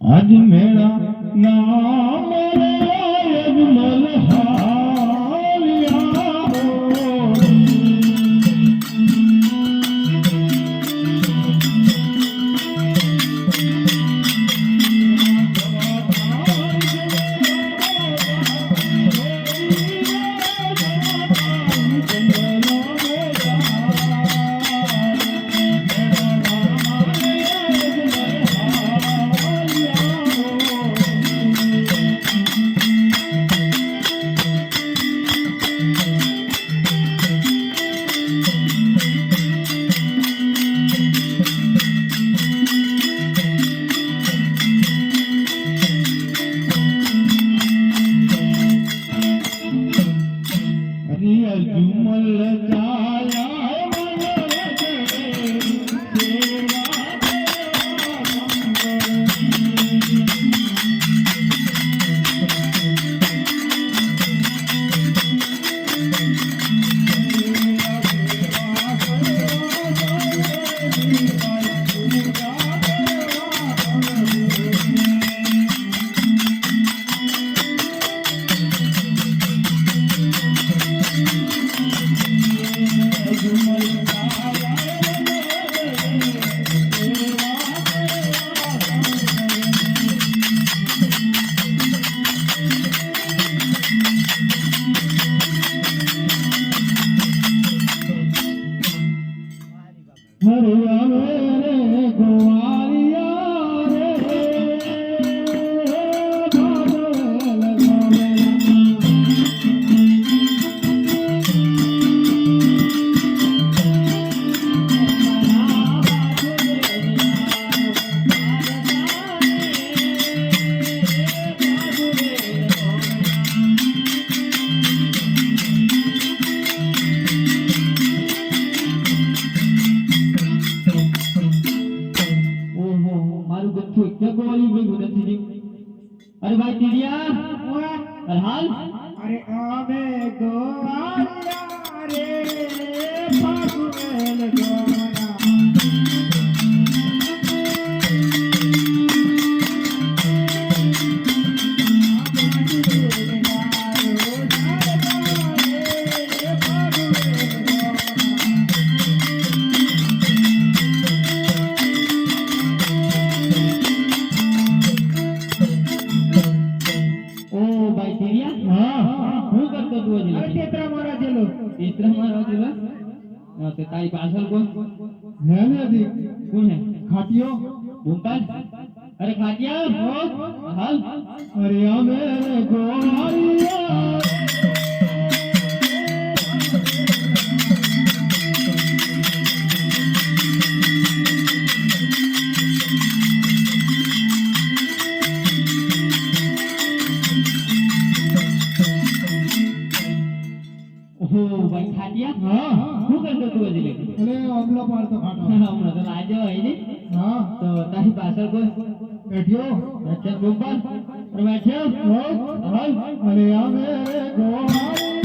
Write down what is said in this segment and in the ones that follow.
આજ મેળા નામ અજમલ હાલિયા अरे भाई दीदिया अरे हाल अरे आवे गोवालिया रे पागुल गोमना ते ताई पासल कौन है ना दी कौन है खाटियो भूपाल अरे खाटिया हाल अरे आ मेरे गोवालिया भाई खाटिया हां શું કરતો તું હજી લગી અરે અમલા પાર તો ખાટો હમણાં તો આજે હોય ને હા તો તારી પાછળ કોઈ બેઠ્યો અચ્છા ગોપાલ અરે બેઠ્યો હાલ અરે આ મેરે ગોવાલિયા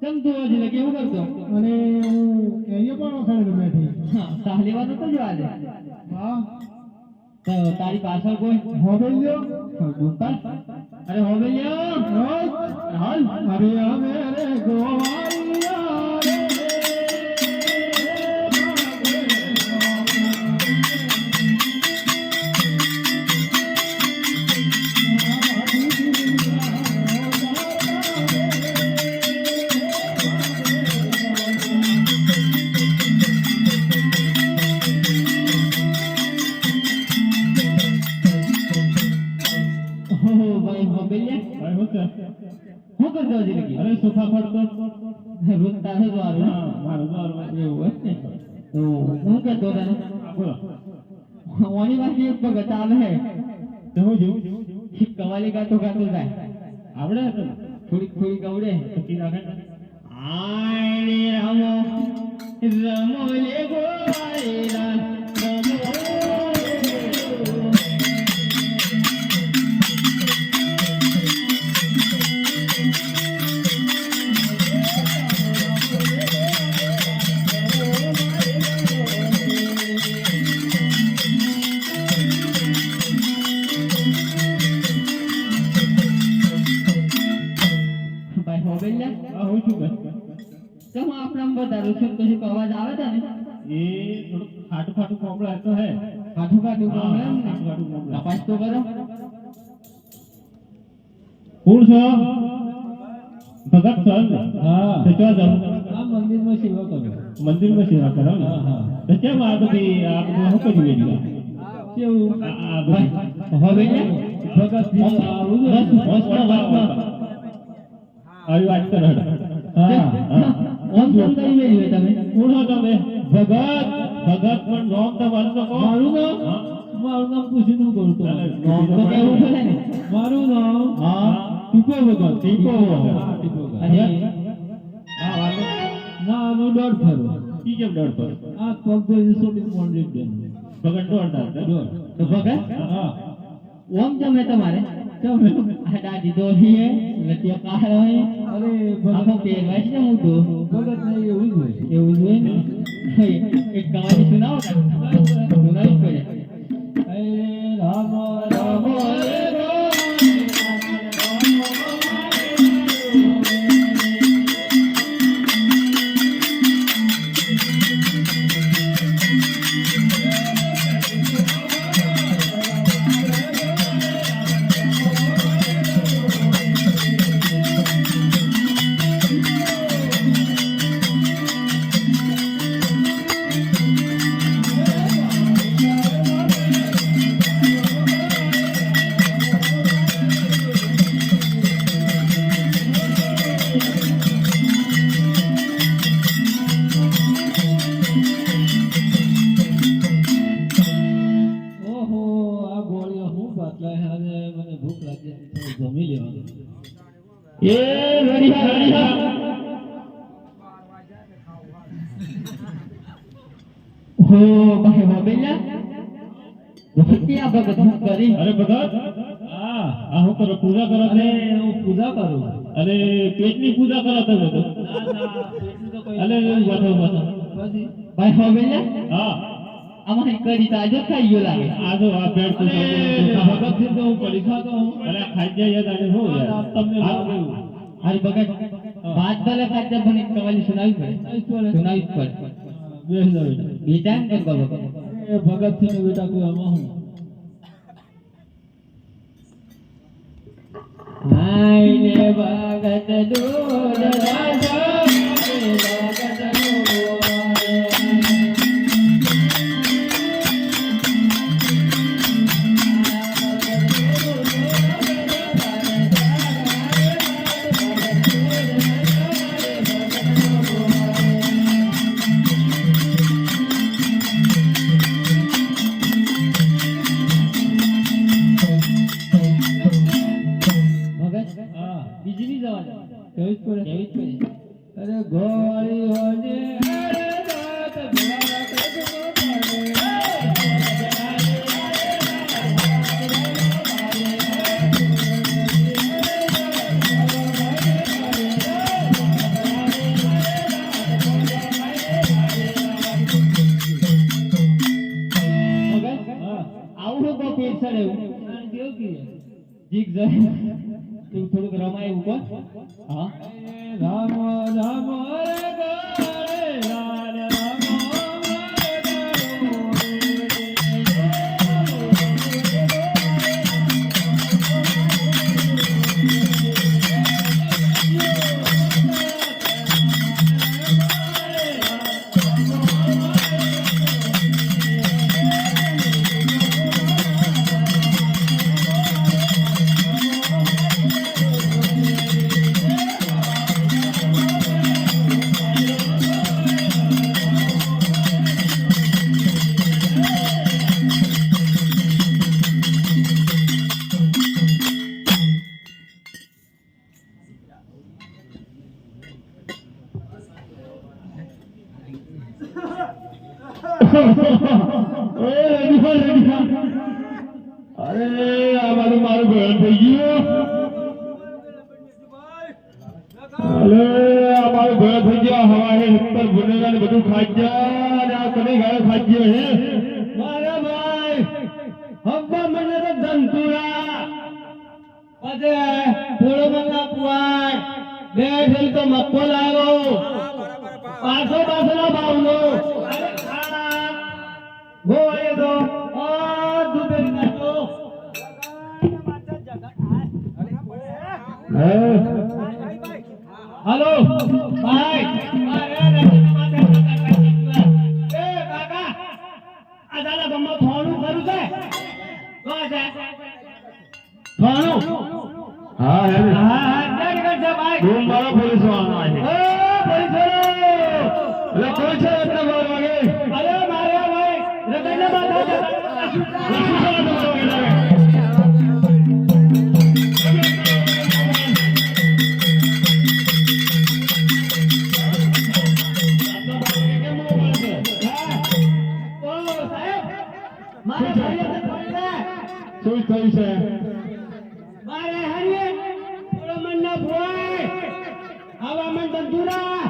ચમ તું હજી લગી એવું કરતો અને કેરીઓ પણ ઓસાડે બેઠી હા સાહલીવાનો તો જો આજે હા તો તારી પાછળ કોઈ હોબેલ્યો ગોપાલ અરે હોબેલ્યો હાલ અરે આ મેરે ગોવાલિયા રે હું કરતો હજી લગી અરે સોફા પડતો રોજ તારે જ વારો હા મારો દ્વાર એવું હોય ને તો હું કરતો તને બોલો ઓની પાસે એક પગ ચાલે હે તો હું જેવું કવાલી ગાતો ગાતો જાય આવડે તો થોડીક થોડીક આવડે પછી રાખે આય રમો રમો લે ગોવાળીયા રમો ભાઈ હોબેલ્યા આ હું છું ભાઈ તમે આપણા વધારો છો કશું અવાજ આવે છે ને એ થોડું ખાટું ખાટું કોમળા તો હે કાઠું કાઠું હા, બોલે ને ખાટું ખાટું કોમળા. તપાસ તો કરો કોણ છો ભગત સર ને હા તો ક્યાં જાવ આ મંદિરમાં સેવા કરો મંદિરમાં સેવા કરો ને હા, હા. તો કેમ આ બધી આ બધું શું કર્યું એની કેવું આ બધી હોબેલ્યા ભગતસિંહ આવું ને? આવી વાત કરો હા ઓમ સમ કઈ મેળવ્યો તમે કોણ હો તમે ભગત ભગત પણ નામ તમારું તો કહો મારું નામ હા. મારું નામ પૂછીને હું કરું તો નામ તો કેવું પડે ને મારું નામ હા ટીપો ભગત ટીપો ભગત. હા, ટીપો ભગત. અને હા વાલો ના આનો દોઢ ફરો ઈ કેમ ડર પર આ પગ ધોઈને સોટી મોંડે ડન ભગત દોડતા હતા દોઢ તો ભગત હા ઓમ જમે તમારે તમે આ દાદી દોરી હે લટિયા કાળો હે અરે આખો ભગત પહેરવાય છે હું તો ભગત ને એવું જ હોય એવું જોઈએ ને એક કહાની સુનાવો ને સુનાવી પડે હે રામ રામ રે ઓહો આ ગોળીઓ હું બદલાય અને મને ભૂખ લાગી છે, થોડું જમી લેવાનું એ રડિયા રડિયા હો ભાઈ હોબેલ્યા ભક્તિયા ભગત હું કરી અરે ભગત હા આ શું કરો પૂજા કરો અને ને હું પૂજા કરું અરે પેટની પૂજા કરો તમે તો ના ના પેટનું તો કોઈ અરે એવું બધો બધો પછી ભાઈ હોબેલ્યા હા અમારી કરી તાજો ખાઈ ગયો લાગે આ જો આ પેટ તો અરે ભગતસિંહ તો હું પડી ખાતો હું અરે ખાઈ જાય યાદ આજે હો યાર તમને આ- ભાવે એવું. અરે ભગત બાદ ભલે ખાતા પણ એક કવાલી સુનાવી પડે નહીં પડે. સુનાવી જ પડે બેસ જાઓ બેટા. બેટા એમ કેમ કરો એ ભગતસિંહ નો બેટા કોઈ આમાં હું હાય ને ભગત દૂધ રાજા ભગત ભગત હા બીજી નહીં જવા કેવું જ પડે કેવી જ પડે અરે ગોળી હોજે અરે રાત ભલા રાત ભગત હા આવું તો પેટ સડે એવું આ કેવું કીએ જીગ જાય એવું થોડુંક રમાય એવું કોણ હા રામ રામ રે ગારે રામ રામ અરે આ બાજુ મારું ઘર થઈ ગયું. અરે આ મારું ઘર થઈ ગયું. હવા હે ઉપર ભૂનેગા ને બધું ખાઈ ગયા અને આ કને ગાળે ખાઈ ગયો હે. મારા ભાઈ હબ્બા મને તો ધંતુરા પછી થોડો મને પુઆર બે ઠેલ તો મક્કો લાવ્યો પાછો ના ભાવનો અરે ખાડા ગોળે તો દુબેરી નાખો હાલો ભાઈ એ કાકા આ દાદા ગમો થોડું કરું છે થોડું હા હે ને. હા કેમ કરશે ભાઈ રૂમ વાળો પોલીસ વાળો આવે. ઓ પોલીસ એટલે કોઈ છે એટલે 12 વાગે. અરે મારે ભાઈ રગડને બાધા છે શું થયું છે? મારે હરીએ થોડો મનનો ભોય આવા મન ધંધુરા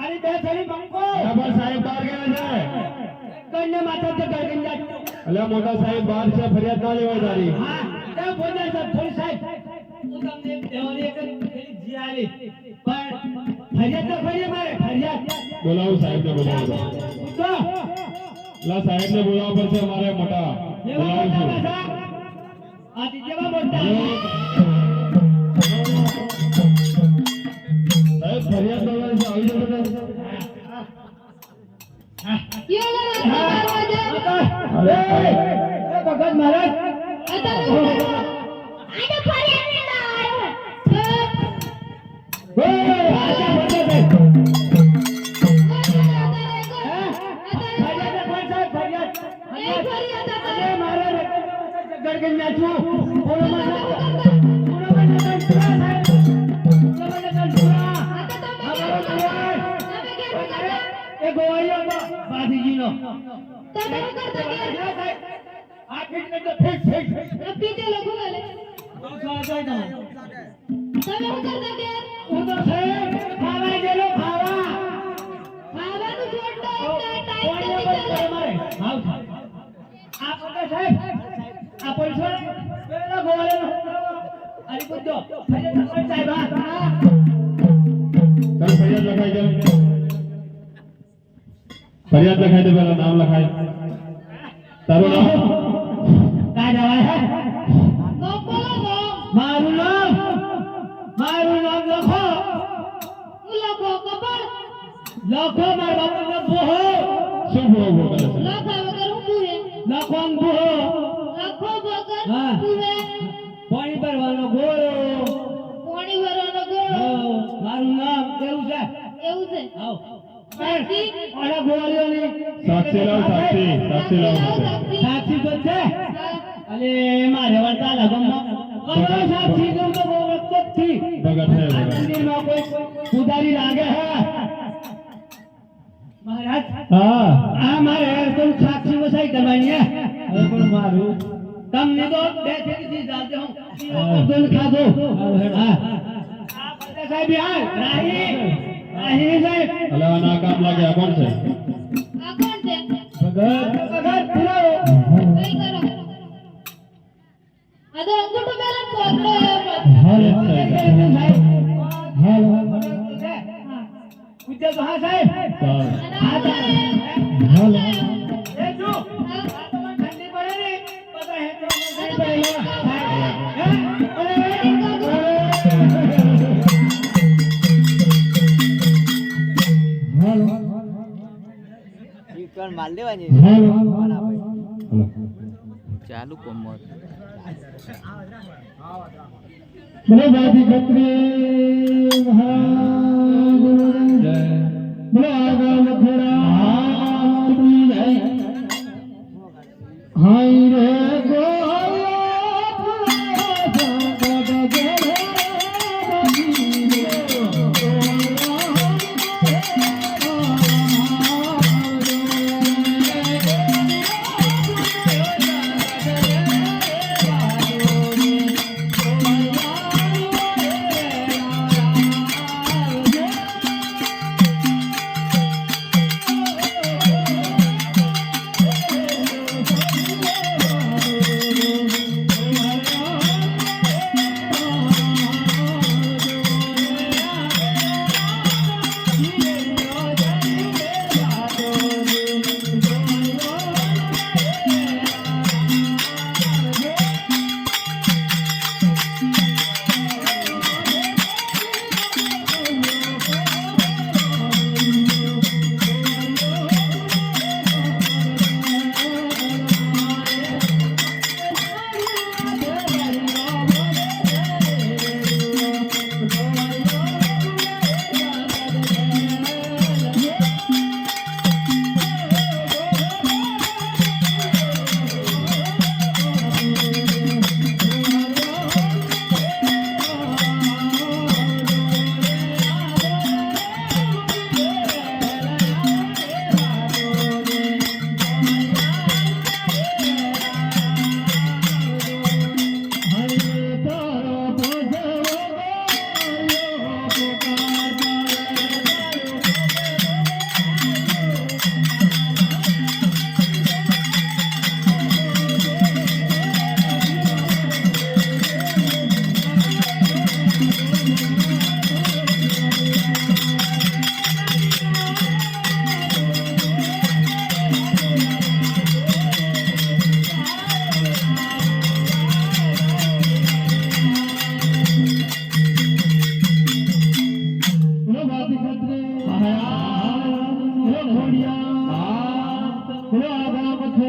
અરે બે થરી બંકો ડબલ સાહેબ બહાર ગયા છે. કઈને માથે તે ગળગન જાય એટલે મોટા સાહેબ બહાર છે. ફરિયાદ ના લેવાય તારી. હા તે બોલે છે થોડી સાહેબ હું તમને દેવાની એક જી આલી પણ ફરિયાદ તો ફરિયાદ મારે ફરિયાદ બોલાવો સાહેબ ને બોલાવો. તો લા સાહેબ ને બોલાવવા પડશે મારે મોટા. એવા બોલાવું મોટા છું. પાછા આ જેવા મોટા સાહેબ ફરિયાદ બોલાવી છે. આવી જશે. અરે ભગત મહારાજ ફરિયાદ લખાઈ દે. ફરિયાદ લખાઈ દે. પેલા નામ લખાય. તારું નામ? મારું નામ લખો લખો મારા બાપુનો બોહો શું બોલો કરે છે? લખો બોહો હા પાણી ભરવાનો ગોળો મારું નામ કેવું છે આવ ઓલા ગોળીઓની સાક્ષી લાવ. સાક્ષી લાવ. સાક્ષી તો છે અલે મારે વાળતા લગમમાં કયો સાક્ષી તો બહુ વખતથી ભગત છે. આ ભગત. મંદિરમાં કોઈ પૂજારી લાગે હે મહારાજ હા. આ મારે તો સાક્ષી વસાઈ કરવાની હે હવે પણ મારું તમને તો બે થી જાતે હું દોન ખાધો હા આ બધા સાહેબ યાર રાહી સાહેબ અલા ના કામ લાગે. આ કોણ છે? ભગત. પગાર પુરાવો હાલો સાહેબ. પૂછે તો હા સાહેબ સારું. હા સાહેબ હાલો. એ જો ઠંડી પડે ને બધા હે તો માલ દેવાની હાલો. ચાલુ કોમર બોલો બાજી ખત્રી મહારાજ જય. બોલો આગળ લખેડા હાય રે હે ઘોડિયા હે આગળ મથે